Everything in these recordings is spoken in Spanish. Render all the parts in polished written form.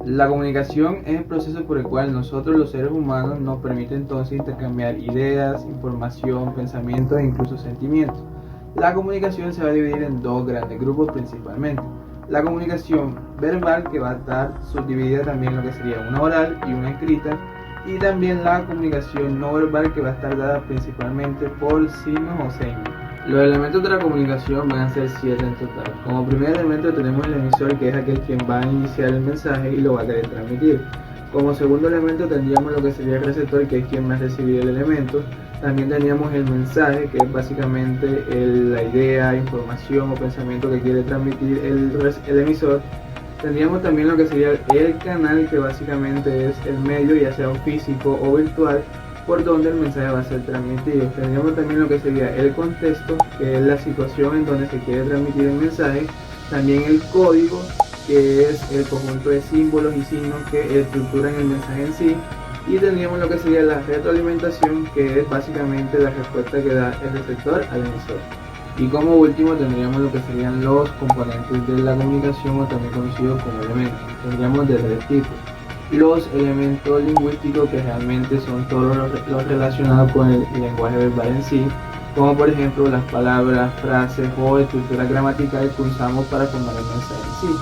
La comunicación es el proceso por el cual nosotros los seres humanos nos permite entonces intercambiar ideas, información, pensamientos e incluso sentimientos. La comunicación se va a dividir en dos grandes grupos principalmente. La comunicación verbal, que va a estar subdividida también en lo que sería una oral y una escrita, y también la comunicación no verbal, que va a estar dada principalmente por signos o señas. Los elementos de la comunicación van a ser 7 en total. Como primer elemento tenemos el emisor, que es aquel quien va a iniciar el mensaje y lo va a querer transmitir. Como segundo elemento tendríamos lo que sería el receptor, que es quien va a recibir el elemento. También tendríamos el mensaje, que es básicamente la idea, información o pensamiento que quiere transmitir el emisor. Tendríamos también lo que sería el canal, que básicamente es el medio, ya sea físico o virtual, por donde el mensaje va a ser transmitido. Tendríamos también lo que sería el contexto, que es la situación en donde se quiere transmitir el mensaje. También el código, que es el conjunto de símbolos y signos que estructuran el mensaje en sí. Y tendríamos lo que sería la retroalimentación, que es básicamente la respuesta que da el receptor al emisor. Y como último tendríamos lo que serían los componentes de la comunicación, o también conocidos como elementos. Tendríamos de tres tipos. Los elementos lingüísticos, que realmente son todos los relacionados con el lenguaje verbal en sí, como por ejemplo las palabras, frases o estructuras gramaticales que usamos para formar el mensaje en sí.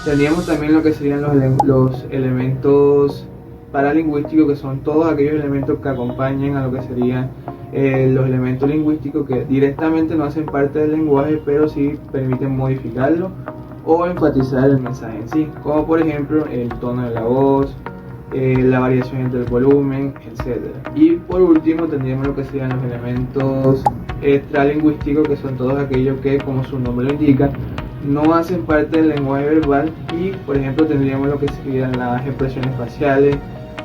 Tendríamos también lo que serían los elementos paralingüísticos, que son todos aquellos elementos que acompañan a lo que serían los elementos lingüísticos, que directamente no hacen parte del lenguaje, pero sí permiten modificarlo o enfatizar el mensaje en sí, como por ejemplo el tono de la voz, la variación entre el volumen, etc. Y por último tendríamos lo que serían los elementos extralingüísticos, que son todos aquellos que, como su nombre lo indica, no hacen parte del lenguaje verbal. Y por ejemplo tendríamos lo que serían las expresiones faciales,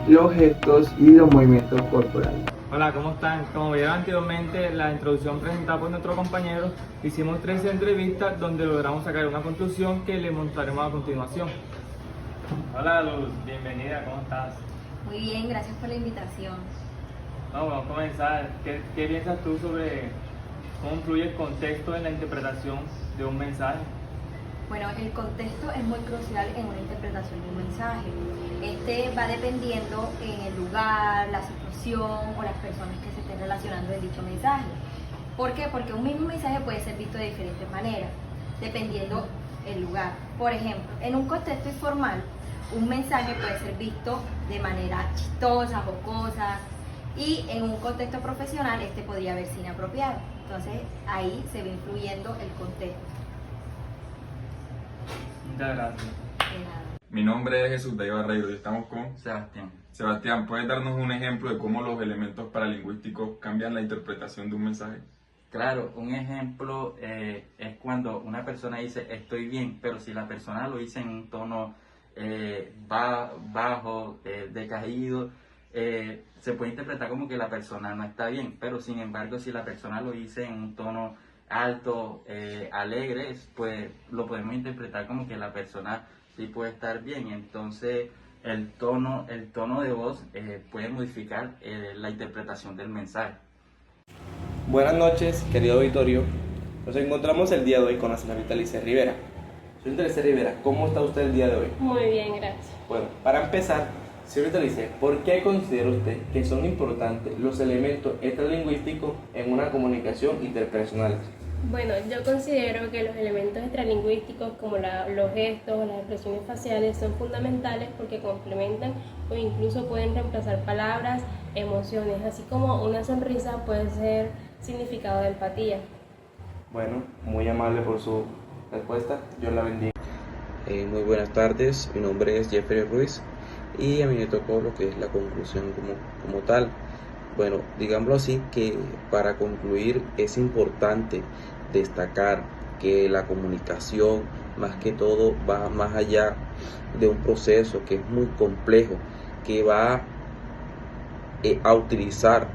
los gestos y los movimientos corporales. Hola, ¿cómo están? Como vieron anteriormente la introducción presentada por nuestro compañero, hicimos 3 entrevistas donde logramos sacar una conclusión que le mostraremos a continuación. Hola Luz, bienvenida, ¿cómo estás? Muy bien, gracias por la invitación. Vamos a comenzar. ¿Qué piensas tú sobre cómo influye el contexto en la interpretación de un mensaje? Bueno, el contexto es muy crucial en una interpretación de un mensaje. Este va dependiendo en el lugar, la situación o las personas que se estén relacionando en dicho mensaje. ¿Por qué? Porque un mismo mensaje puede ser visto de diferentes maneras, dependiendo el lugar. Por ejemplo, en un contexto informal, un mensaje puede ser visto de manera chistosa, jocosa, y en un contexto profesional este podría verse inapropiado. Entonces ahí se va influyendo el contexto. Muchas gracias. De nada. Mi nombre es Jesús David Barreiro y estamos con Sebastián. Sebastián. ¿Puedes darnos un ejemplo de cómo los elementos paralingüísticos cambian la interpretación de un mensaje? Claro, un ejemplo es cuando una persona dice estoy bien, pero si la persona lo dice en un tono bajo, decaído, se puede interpretar como que la persona no está bien, pero sin embargo si la persona lo dice en un tono alto, alegre, pues lo podemos interpretar como que la persona sí puede estar bien. Entonces el tono de voz puede modificar la interpretación del mensaje. Buenas noches, querido auditorio. Nos encontramos el día de hoy con la señorita Lice Rivera. Señorita Lice Rivera, ¿cómo está usted el día de hoy? Muy bien, gracias. Bueno, para empezar, señorita Lice, ¿por qué considera usted que son importantes los elementos extralingüísticos en una comunicación interpersonal? Bueno, yo considero que los elementos extralingüísticos como los gestos, las expresiones faciales son fundamentales porque complementan o incluso pueden reemplazar palabras, emociones, así como una sonrisa puede ser significado de empatía. Bueno, muy amable por su respuesta. Dios la bendiga. Muy buenas tardes, mi nombre es Jeffrey Ruiz y a mí me tocó lo que es la conclusión como tal. Bueno, digámoslo así, que para concluir es importante destacar que la comunicación más que todo va más allá de un proceso que es muy complejo, que va a utilizar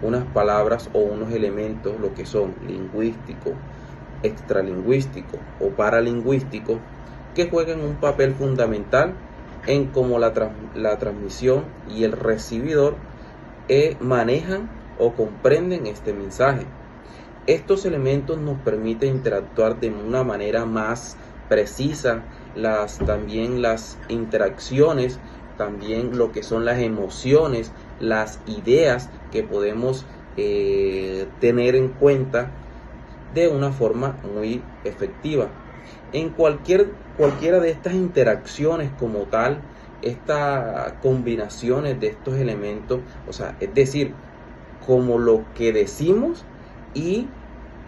unas palabras o unos elementos, lo que son lingüísticos, extralingüísticos o paralingüísticos, que juegan un papel fundamental en cómo la transmisión y el recibidor manejan o comprenden este mensaje. Estos elementos nos permiten interactuar de una manera más precisa también las interacciones, también lo que son las emociones, las ideas que podemos tener en cuenta de una forma muy efectiva. En cualquiera de estas interacciones como tal, estas combinaciones de estos elementos, o sea, es decir, como lo que decimos y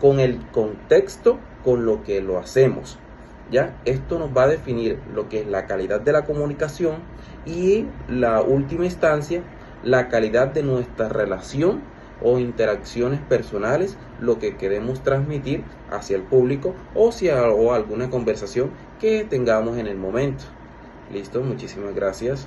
con el contexto con lo que lo hacemos, ¿ya? Esto nos va a definir lo que es la calidad de la comunicación y, la última instancia, la calidad de nuestra relación o interacciones personales, lo que queremos transmitir hacia el público o alguna conversación que tengamos en el momento. Listo, muchísimas gracias.